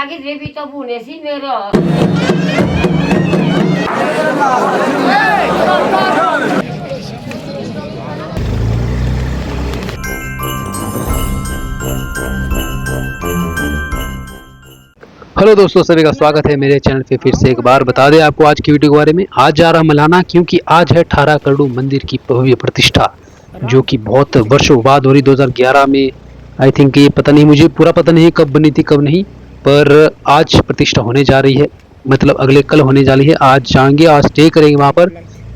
ಆಗಿದ್ರೆ ಬಿತ್ತ ಬುನೆಸಿ ಮೇರೋ हेलो दोस्तों, सभी का स्वागत है मेरे चैनल पे। फिर से एक बार बता दें आपको आज की वीडियो के बारे में। आज जा रहा मलाना, क्योंकि आज है 18 करोड़ मंदिर की भव्य प्रतिष्ठा, जो कि बहुत वर्षों बाद हो रही। 2011 में आई थिंक, ये पता नहीं, मुझे पूरा पता नहीं कब बनी थी कब नहीं, पर आज प्रतिष्ठा होने जा रही है। मतलब अगले कल होने जा रही है। आज जाएंगे, आज स्टे करेंगे वहाँ पर,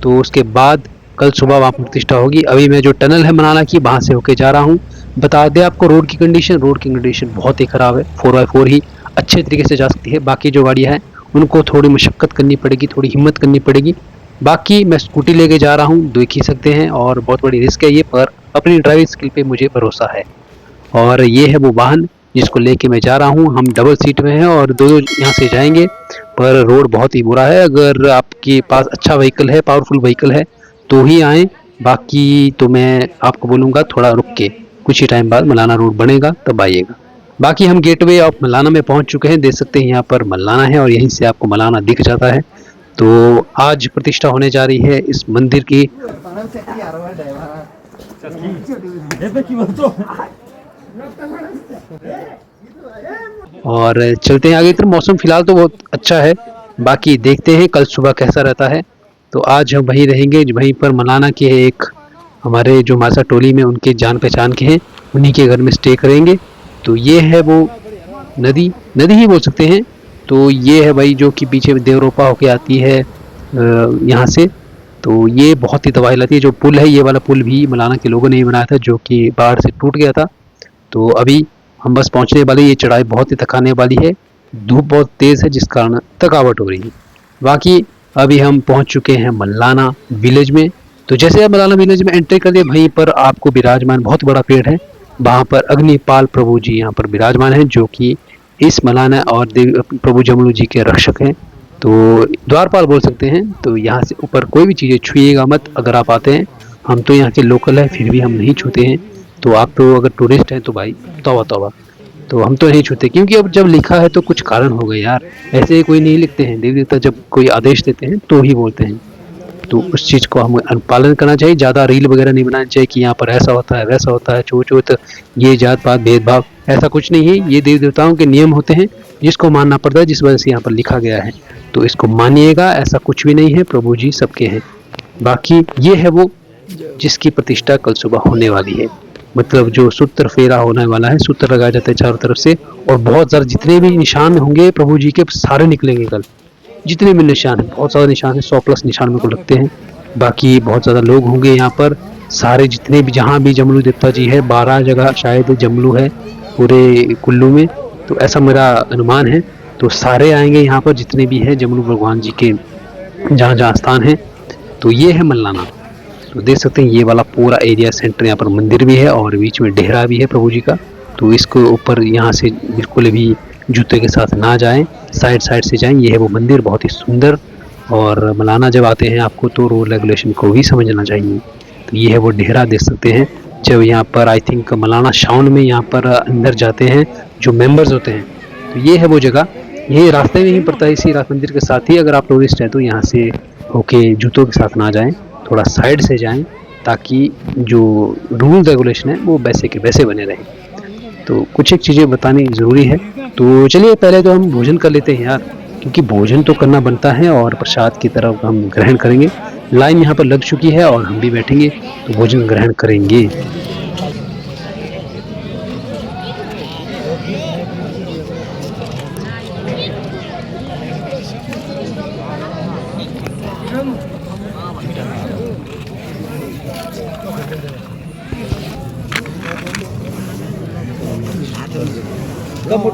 तो उसके बाद कल सुबह वहाँ प्रतिष्ठा होगी। अभी मैं जो टनल है मलाना की, वहाँ से होके जा रहा हूँ। बता दें आपको रोड की कंडीशन बहुत ही ख़राब है। 4x4 ही अच्छे तरीके से जा सकती है। बाकी जो गाड़ियाँ हैं उनको थोड़ी मशक्क़त करनी पड़ेगी, थोड़ी हिम्मत करनी पड़ेगी। बाकी मैं स्कूटी लेके जा रहा हूँ, देख ही सकते हैं, और बहुत बड़ी रिस्क है ये, पर अपनी ड्राइविंग स्किल पे मुझे भरोसा है। और ये है वो वाहन जिसको लेके मैं जा रहा हूँ। हम डबल सीट में हैं और दो यहाँ से जाएंगे, पर रोड बहुत ही बुरा है। अगर आपके पास अच्छा व्हीकल है, पावरफुल व्हीकल है, तो ही आएँ। बाकी तो मैं आपको बोलूँगा थोड़ा रुक के, कुछ ही टाइम बाद मलाना रोड बनेगा तब आइएगा। बाकी हम गेटवे ऑफ मलाना में पहुंच चुके हैं। देख सकते हैं यहाँ पर मलाना है और यहीं से आपको मलाना दिख जाता है। तो आज प्रतिष्ठा होने जा रही है इस मंदिर की। और चलते हैं आगे तरफ। मौसम फिलहाल तो बहुत अच्छा है, बाकी देखते हैं कल सुबह कैसा रहता है। तो आज हम वहीं रहेंगे, वहीं पर मलाना के एक हमारे जो मासा टोली में उनके जान पहचान के हैं, उन्हीं के घर में स्टे करेंगे। तो ये है वो नदी ही बोल सकते हैं। तो ये है भाई जो कि पीछे देवरोपा होके आती है यहाँ से। तो ये बहुत ही तबाही लाती है। जो पुल है, ये वाला पुल भी मलाना के लोगों ने ही बनाया था, जो कि बाढ़ से टूट गया था। तो अभी हम बस पहुँचने वाले। ये चढ़ाई बहुत ही थकाने वाली है, धूप बहुत तेज़ है, जिस कारण थकावट हो रही है। बाकी अभी हम पहुँच चुके हैं मलाना विलेज में। तो जैसे आप मलाना विलेज में एंट्री कर दिए, वहीं पर आपको विराजमान बहुत बड़ा पेड़ है। वहाँ पर अग्निपाल प्रभु जी यहाँ पर विराजमान हैं, जो कि इस मलाना और देव प्रभु जमलू जी के रक्षक हैं। तो द्वारपाल बोल सकते हैं। तो यहाँ से ऊपर कोई भी चीज़ें छुइएगा मत अगर आप आते हैं। हम तो यहाँ के लोकल हैं, फिर भी हम नहीं छूते हैं। तो आप तो अगर टूरिस्ट हैं तो भाई तौबा तौबा। तो हम तो नहीं छूते, क्योंकि अब जब लिखा है तो कुछ कारण हो गए यार। ऐसे कोई नहीं लिखते हैं। देवी देवता जब कोई आदेश देते हैं तो ही बोलते हैं। तो उस चीज़ को हमें अनुपालन करना चाहिए। ज़्यादा रील वगैरह नहीं बनानी चाहिए कि यहाँ पर ऐसा होता है वैसा होता है, छूत छूत, ये जात पात भेदभाव, ऐसा कुछ नहीं है। ये देवी देवताओं के नियम होते हैं, जिसको मानना पड़ता है, जिस वजह से यहाँ पर लिखा गया है। तो इसको मानिएगा, ऐसा कुछ भी नहीं है। प्रभु जी सबके हैं। बाकी ये है वो जिसकी प्रतिष्ठा कल सुबह होने वाली है। मतलब जो सूत्र फेरा होने वाला है, सूत्र लगाया जाता है चारों तरफ से, और बहुत ज़्यादा जितने भी निशान होंगे प्रभु जी के, सारे निकलेंगे कल। जितने भी निशान हैं, बहुत ज़्यादा निशान है, 100+ निशान मेरे को लगते हैं। बाकी बहुत ज़्यादा लोग होंगे यहाँ पर। सारे जितने भी, जहाँ भी जमलू देवता जी है, 12 जगह शायद जमलू है पूरे कुल्लू में, तो ऐसा मेरा अनुमान है। तो सारे आएंगे यहाँ पर, जितने भी हैं जमलू भगवान जी के जहाँ जहाँ स्थान है। तो ये है मलाना। तो देख सकते हैं ये वाला पूरा एरिया सेंटर, यहाँ पर मंदिर भी है और बीच में डेहरा भी है प्रभु जी का। तो इसको ऊपर यहाँ से बिल्कुल भी जूते के साथ ना जाएं, साइड से जाएं। ये है वो मंदिर, बहुत ही सुंदर। और मलाना जब आते हैं आपको तो रूल रेगुलेशन को भी समझना चाहिए। तो ये है वो डेहरा, देख सकते हैं। जब यहाँ पर आई थिंक मलाना शाउन में यहाँ पर अंदर जाते हैं जो मेंबर्स होते हैं। तो ये है वो जगह, ये रास्ते में ही पड़ता है, इसी रात मंदिर के साथ ही। अगर आप टूरिस्ट हैं तो यहाँ से होके जूतों के साथ ना जाएं, थोड़ा साइड से जाएं, ताकि जो रूल रेगुलेशन है वो वैसे के वैसे बने रहें। तो कुछ एक चीज़ें बतानी ज़रूरी है। तो चलिए पहले तो हम भोजन कर लेते हैं यार, क्योंकि भोजन तो करना बनता है और प्रसाद की तरफ हम ग्रहण करेंगे। लाइन यहाँ पर लग चुकी है और हम भी बैठेंगे, तो भोजन ग्रहण करेंगे।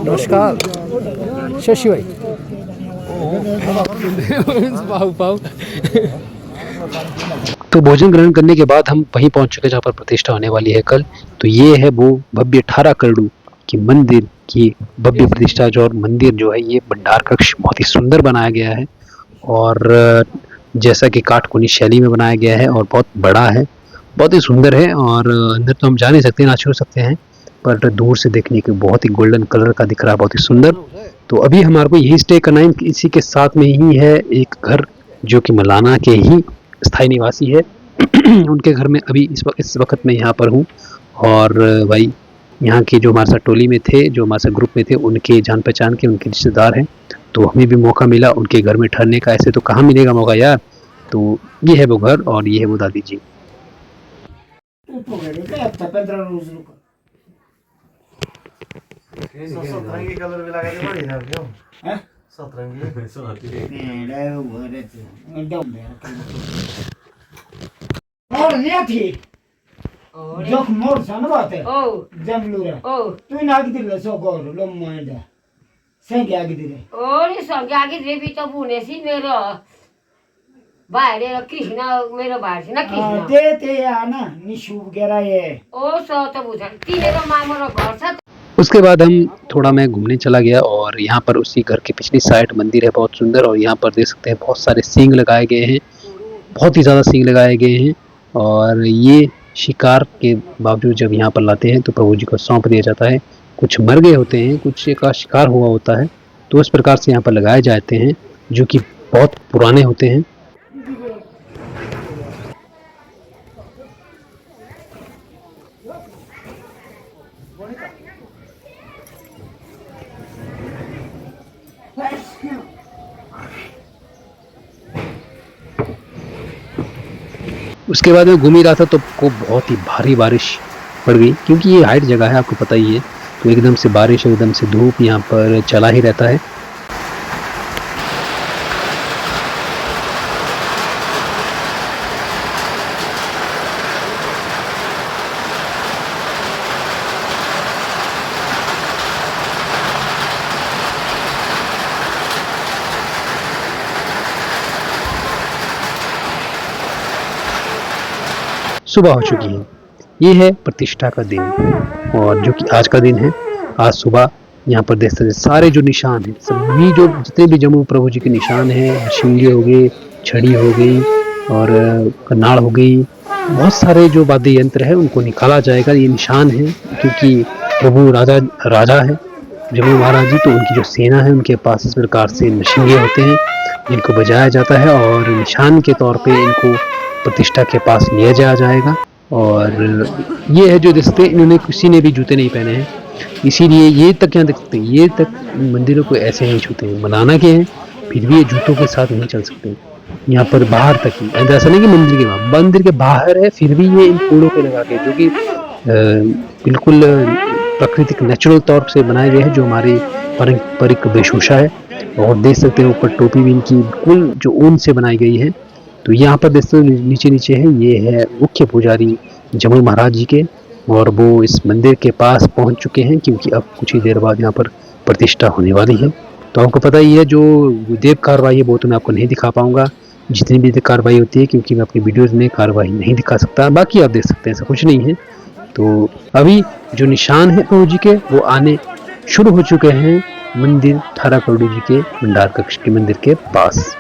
नमस्कार शशि भाई। तो भोजन ग्रहण करने के बाद हम वहीं पहुंच चुके जहाँ पर प्रतिष्ठा होने वाली है कल। तो ये है वो भव्य 18 करोड़ की मंदिर की भव्य प्रतिष्ठा। जो और मंदिर जो है, ये भंडार कक्ष बहुत ही सुंदर बनाया गया है, और जैसा कि काटकोनी शैली में बनाया गया है, और बहुत बड़ा है, बहुत ही सुंदर है। और अंदर तो हम जा नहीं सकते, ना छू सकते हैं, पर दूर से देखने के बहुत ही गोल्डन कलर का दिख रहा है, बहुत ही सुंदर। तो अभी हमारे को यही स्टे करना है। इसी के साथ में ही है एक घर जो कि मलाना के ही स्थायी निवासी है। उनके घर में अभी इस वक्त मैं यहाँ पर हूँ। और भाई यहाँ के जो हमारे साथ टोली में थे, जो हमारे साथ ग्रुप में थे, उनके जान पहचान के उनके रिश्तेदार हैं। तो हमें भी मौका मिला उनके घर में ठहरने का। ऐसे तो कहाँ मिलेगा मौका यार। तो ये है वो घर और ये है वो दादी जी। सतरंगी कलर भी लगा दे बड़ी ना क्यों हैं सतरंगी और ये थी जो मोर सन बात है ओ जमलूरा ओ तू ना आगे सो गोर लो मांडा संगे आगे दिले ओरे संज्ञागी देवी तो बुने सी मेरो बाहरे कृष्ण मेरो भाइ न कृष्ण ते आना निशु वगैरह ये ओ सो तो बुझा ती मेरो मामो र घर छ। उसके बाद हम थोड़ा मैं घूमने चला गया और यहाँ पर उसी घर के पिछली साइड मंदिर है बहुत सुंदर। और यहाँ पर देख सकते हैं बहुत सारे सींग लगाए गए हैं, बहुत ही ज़्यादा सींग लगाए गए हैं। और ये शिकार के बावजूद जब यहाँ पर लाते हैं तो प्रभु जी को सौंप दिया जाता है। कुछ मर गए होते हैं, कुछ का शिकार हुआ होता है, तो इस प्रकार से यहाँ पर लगाए जाते हैं जो कि बहुत पुराने होते हैं। उसके बाद मैं घूम ही रहा था तो को बहुत ही भारी बारिश पड़ गई, क्योंकि ये हाइट जगह है आपको पता ही है। तो एकदम से बारिश, एकदम से धूप यहाँ पर चला ही रहता है। सुबह हो चुकी है। ये है प्रतिष्ठा का दिन और जो कि आज का दिन है। आज सुबह यहाँ पर देख सकते सारे जो निशान हैं, सभी जो जितने भी जम्मू प्रभु जी के निशान हैं, शिंगे हो गए, छड़ी हो गई और कन्नाड़ हो गई, बहुत सारे जो वाद्य यंत्र है उनको निकाला जाएगा। ये निशान है क्योंकि प्रभु राजा है जम्मू महाराज जी, तो उनकी जो सेना है उनके पास इस प्रकार से नशिंगे होते हैं जिनको बजाया जाता है और निशान के तौर पे इनको प्रतिष्ठा के पास लिया जाएगा। और ये है जो देखते हैं, इन्होंने किसी ने भी जूते नहीं पहने हैं, इसीलिए ये तक यहाँ देख सकते हैं, ये तक मंदिरों को ऐसे नहीं छूते हैं। मलाना के हैं फिर भी ये जूतों के साथ नहीं चल सकते। यहाँ पर बाहर तक ही, ऐसा नहीं कि मंदिर के बाहर है फिर भी ये इन फूलों पे लगा के, जो कि बिल्कुल प्राकृतिक नेचुरल तौर से बनाए गए हैं, जो हमारी पारंपरिक वेशभूषा है। और देख सकते हैं ऊपर टोपी भी इनकी बिल्कुल जो ऊन से बनाई गई है। तो यहाँ पर देखते हो नीचे है, ये है मुख्य पुजारी जम्मू महाराज जी के, और वो इस मंदिर के पास पहुँच चुके हैं क्योंकि अब कुछ ही देर बाद यहाँ पर प्रतिष्ठा होने वाली है। तो आपको पता ही है जो देव कार्रवाई है वो तो मैं आपको नहीं दिखा पाऊँगा, जितनी भी कार्रवाई होती है, क्योंकि मैं अपनी वीडियोज़ में कार्रवाई नहीं दिखा सकता। बाकी आप देख सकते हैं ऐसा कुछ नहीं है। तो अभी जो निशान है प्रभु जी के वो आने शुरू हो चुके हैं मंदिर 18 करोड़ जी के भंडार कक्ष के मंदिर के पास।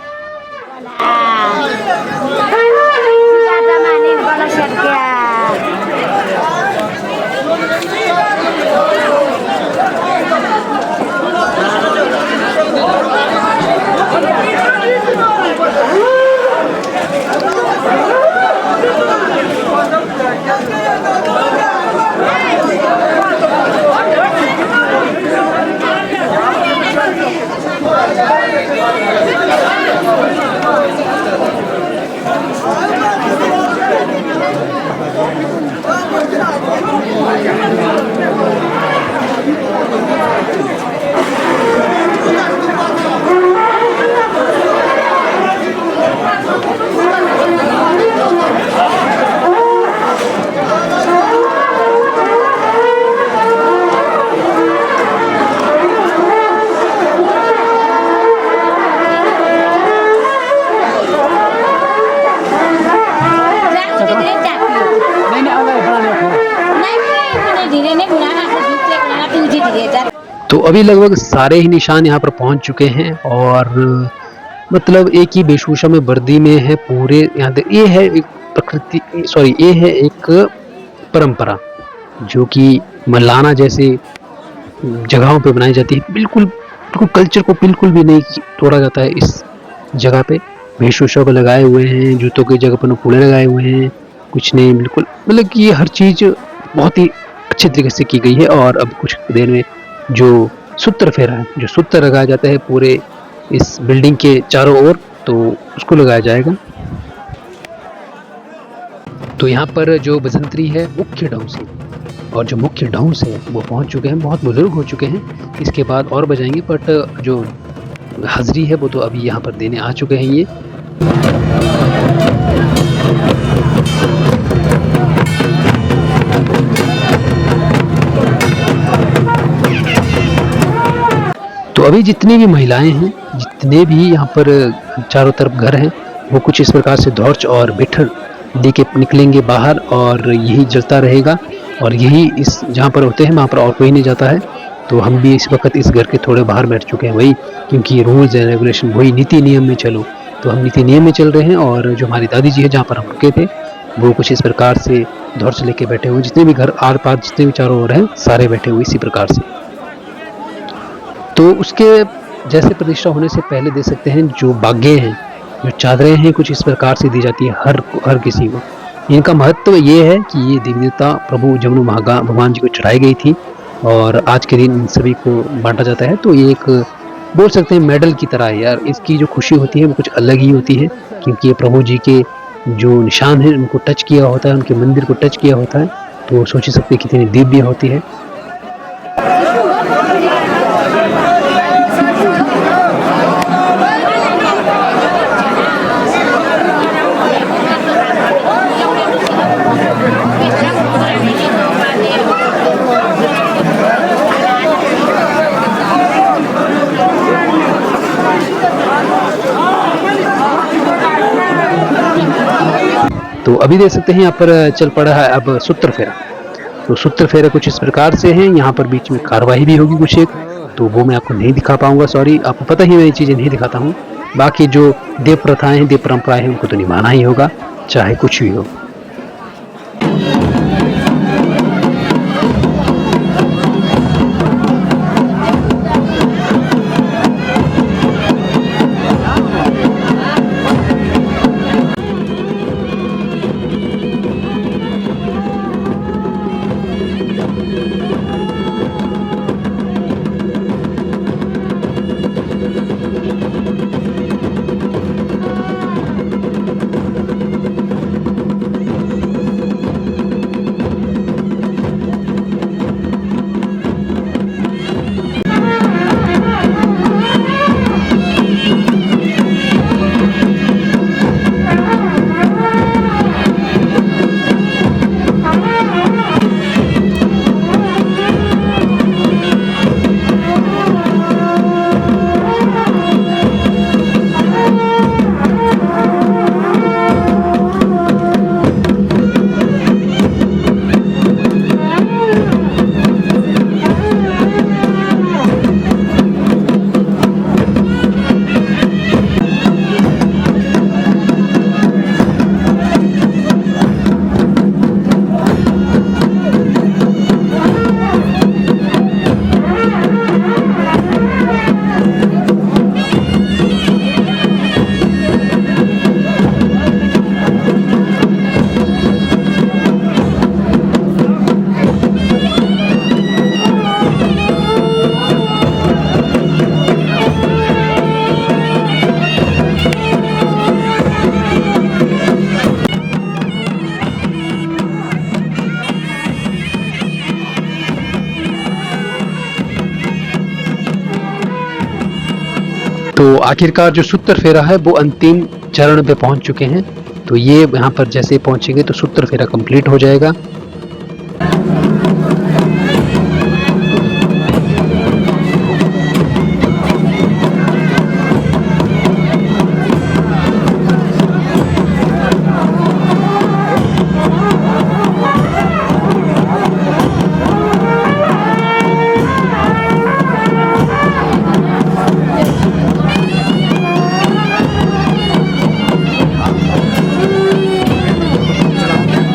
तो अभी लगभग सारे ही निशान यहाँ पर पहुँच चुके हैं और मतलब एक ही वेशभूषा में वर्दी में है पूरे। यहाँ ये है एक ये है एक परंपरा जो कि मलाना जैसे जगहों पे बनाई जाती है, बिल्कुल बिल्कुल कल्चर को बिल्कुल भी नहीं तोड़ा जाता है इस जगह पे। वेशभूषा को लगाए हुए हैं, जूतों की जगह पर कूड़े लगाए हुए हैं, कुछ नहीं, बिल्कुल मतलब कि ये हर चीज़ बहुत ही अच्छे तरीके से की गई है। और अब कुछ देर में जो सूत्र फेरा है, जो सूत्र लगाया जाता है पूरे इस बिल्डिंग के चारों ओर, तो उसको लगाया जाएगा। तो यहाँ पर जो बजंतरी है मुख्य ढंग से, और जो मुख्य ढंग है वो पहुँच चुके हैं, बहुत बुजुर्ग हो चुके हैं। इसके बाद और बजाएंगे, बट जो हाजिरी है वो तो अभी यहाँ पर देने आ चुके हैं ये। तो अभी जितनी भी महिलाएं हैं, जितने भी यहाँ पर चारों तरफ घर हैं, वो कुछ इस प्रकार से धौर्च और बिठर लेके निकलेंगे बाहर, और यही जलता रहेगा। और यही इस जहाँ पर होते हैं वहाँ पर और कोई नहीं जाता है। तो हम भी इस वक्त इस घर के थोड़े बाहर बैठ चुके हैं, वही क्योंकि रूल्स एंड रेगुलेशन, वही नीति नियम में चलो। तो हम नीति नियम में चल रहे हैं। और जो हमारी दादी जी है जहाँ पर हम रुके थे, वो कुछ इस प्रकार से धौर्च लेके बैठे हुए, जितने भी घर आर पार जितने भी चारों ओर हैं सारे बैठे हुए इसी प्रकार से। तो उसके जैसे प्रतिष्ठा होने से पहले दे सकते हैं जो बागे हैं, जो चादरें हैं, कुछ इस प्रकार से दी जाती है हर किसी को। इनका महत्व ये है कि ये देवी देवता प्रभु जमनु भगवान जी को चढ़ाई गई थी, और आज के दिन इन सभी को बांटा जाता है। तो ये एक बोल सकते हैं मेडल की तरह है यार। इसकी जो खुशी होती है वो कुछ अलग ही होती है, क्योंकि ये प्रभु जी के जो निशान हैं उनको टच किया होता है, उनके मंदिर को टच किया होता है। तो सोच ही सकते हैं कितनी दिव्य होती है। तो अभी देख सकते हैं यहाँ पर चल पड़ा है अब सूत्र फेरा। तो सूत्र फेरा कुछ इस प्रकार से है, यहाँ पर बीच में कार्रवाई भी होगी कुछ एक, तो वो मैं आपको नहीं दिखा पाऊंगा, सॉरी। आपको पता ही मैं ये चीज़ें नहीं दिखाता हूँ। बाकी जो देव प्रथाएं हैं, देव परंपराएं हैं, उनको तो निभाना ही होगा चाहे कुछ भी हो। तो आखिरकार जो सूत्र फेरा है वो अंतिम चरण पे पहुंच चुके हैं। तो ये यहाँ पर जैसे पहुंचेंगे तो सूत्र फेरा कंप्लीट हो जाएगा।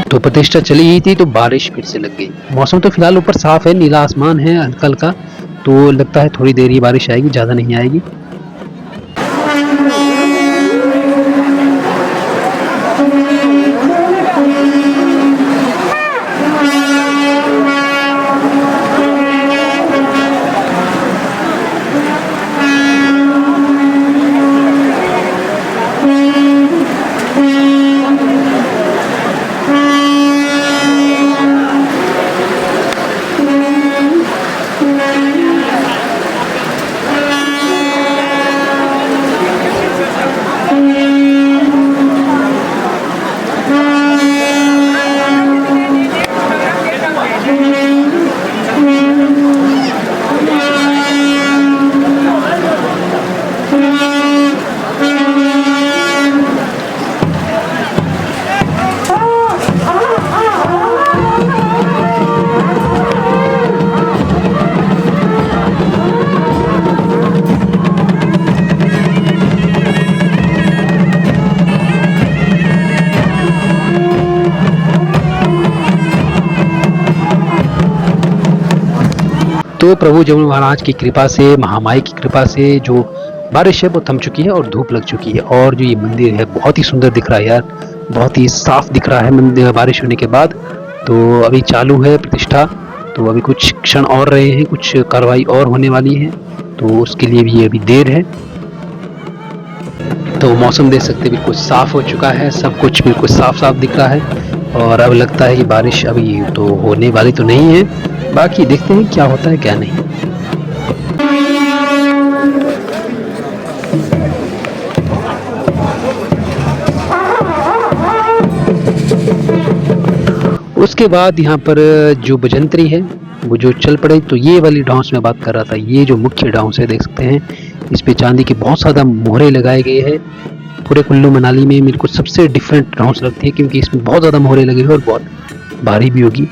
तो प्रतिष्ठा चली ही थी तो बारिश फिर से लग गई। मौसम तो फिलहाल ऊपर साफ है, नीला आसमान है हल्का हल्का, तो लगता है थोड़ी देर ही बारिश आएगी, ज़्यादा नहीं आएगी। तो प्रभु जमुना महाराज की कृपा से, महामाई की कृपा से जो बारिश है वो थम चुकी है और धूप लग चुकी है। और जो ये मंदिर है बहुत ही सुंदर दिख रहा है यार, बहुत ही साफ दिख रहा है मंदिर बारिश होने के बाद। तो अभी चालू है प्रतिष्ठा, तो अभी कुछ क्षण और रहे हैं, कुछ कार्रवाई और होने वाली है, तो उसके लिए भी अभी देर है। तो मौसम देख सकते हैं बिल्कुल साफ हो चुका है, सब कुछ बिल्कुल साफ साफ दिख रहा है। और अब लगता है कि बारिश अभी तो होने वाली तो नहीं है, बाकी देखते हैं क्या होता है क्या नहीं। उसके बाद यहाँ पर जो बजंतरी है वो जो चल पड़े, तो ये वाली डांस में बात कर रहा था, ये जो मुख्य डांस है देख सकते हैं, इस पे चांदी के बहुत ज़्यादा मोहरे लगाए गए हैं। पूरे कुल्लू मनाली में मेरे को सबसे डिफरेंट डांस लगती है, क्योंकि इसमें बहुत ज़्यादा मोहरे लगे हुए और बहुत भारी भी होगी।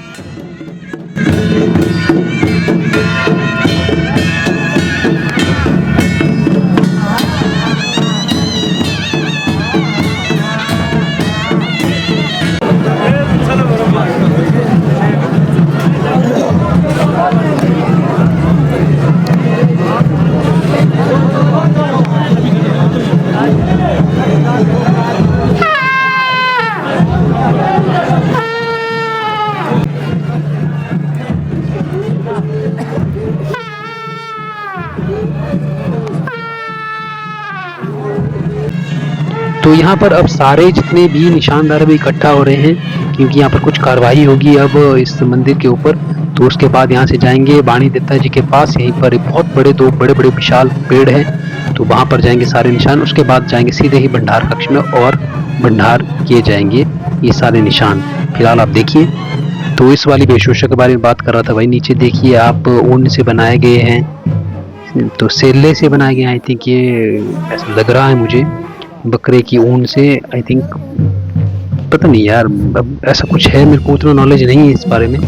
तो यहाँ पर अब सारे जितने भी निशानदार भी इकट्ठा हो रहे हैं, क्योंकि यहाँ पर कुछ कार्रवाई होगी अब इस मंदिर के ऊपर। तो उसके बाद यहाँ से जाएंगे बाणी देवता जी के पास, यहीं पर बहुत बड़े दो बड़े बड़े विशाल पेड़ हैं, तो वहाँ पर जाएंगे सारे निशान। उसके बाद जाएंगे सीधे ही भंडार कक्ष में और भंडार किए जाएंगे ये सारे निशान। फिलहाल आप देखिए, तो इस वाली वेशभूषा के बारे में बात कर रहा था भाई। नीचे देखिए आप, ऊन से बनाए गए हैं, तो सेले से बनाए गए हैं, आई थिंक ये ऐसा लग रहा है मुझे, बकरे की ऊन से, आई थिंक, पता नहीं यार, अब ऐसा कुछ है, मेरे को उतना नॉलेज नहीं है इस बारे में।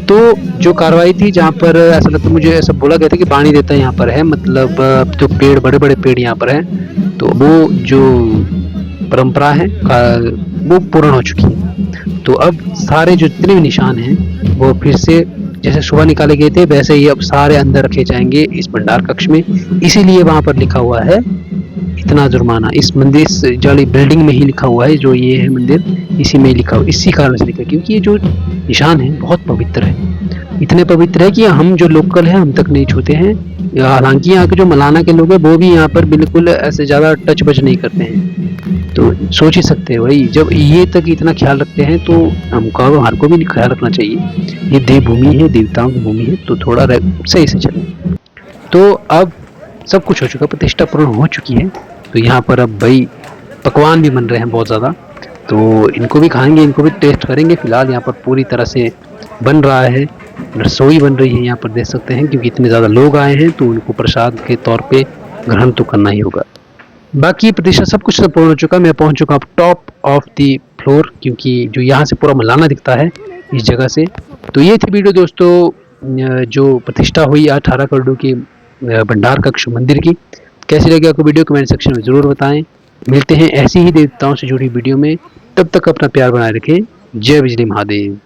तो जो कार्रवाई थी जहाँ पर ऐसा लगता, मुझे ऐसा बोला गया था कि बाणी देवता यहाँ पर है, मतलब जो पेड़ बड़े बड़े पेड़ यहाँ पर हैं, तो वो जो परंपरा है वो पूर्ण हो चुकी है। तो अब सारे जो जितने भी निशान हैं वो फिर से जैसे सुबह निकाले गए थे वैसे ही अब सारे अंदर रखे जाएंगे इस भंडार कक्ष में। इसीलिए वहाँ पर लिखा हुआ है इतना जुर्माना, इस मंदिर जाली बिल्डिंग में ही लिखा हुआ है, जो ये है मंदिर इसी में लिखा हुआ, इसी कारण से लिखा, क्योंकि ये जो निशान है बहुत पवित्र है, इतने पवित्र है कि हम जो लोकल है हम तक नहीं छूते हैं। हालांकि यहाँ के जो मलाना के लोग हैं वो भी यहाँ पर बिल्कुल ऐसे ज़्यादा टच बच नहीं करते हैं। तो सोच ही सकते हैं भाई, जब ये तक इतना ख्याल रखते हैं तो हमको हमारे को भी ख्याल रखना चाहिए। ये देवभूमि है, देवताओं की भूमि है, तो थोड़ा सही से चले। तो अब सब कुछ हो चुका, प्रतिष्ठा पूर्ण हो चुकी है। तो यहाँ पर अब भाई पकवान भी बन रहे हैं बहुत ज़्यादा, तो इनको भी खाएंगे, इनको भी टेस्ट करेंगे। फिलहाल यहाँ पर पूरी तरह से बन रहा है, रसोई बन रही है यहाँ पर देख सकते हैं, क्योंकि इतने ज़्यादा लोग आए हैं तो उनको प्रसाद के तौर पे ग्रहण तो करना ही होगा। बाकी प्रतिष्ठा सब कुछ पूर्ण हो चुका। मैं पहुँच चुका अब टॉप ऑफ द फ्लोर, क्योंकि जो यहाँ से पूरा मलाना दिखता है इस जगह से। तो ये थी वीडियो दोस्तों, जो प्रतिष्ठा हुई 18 करोड़ की भंडार कक्ष मंदिर की। कैसी लगी आपको वीडियो, कमेंट सेक्शन में ज़रूर बताएं। मिलते हैं ऐसी ही देवताओं से जुड़ी वीडियो में, तब तक अपना प्यार बनाए रखें। जय बिजली महादेव।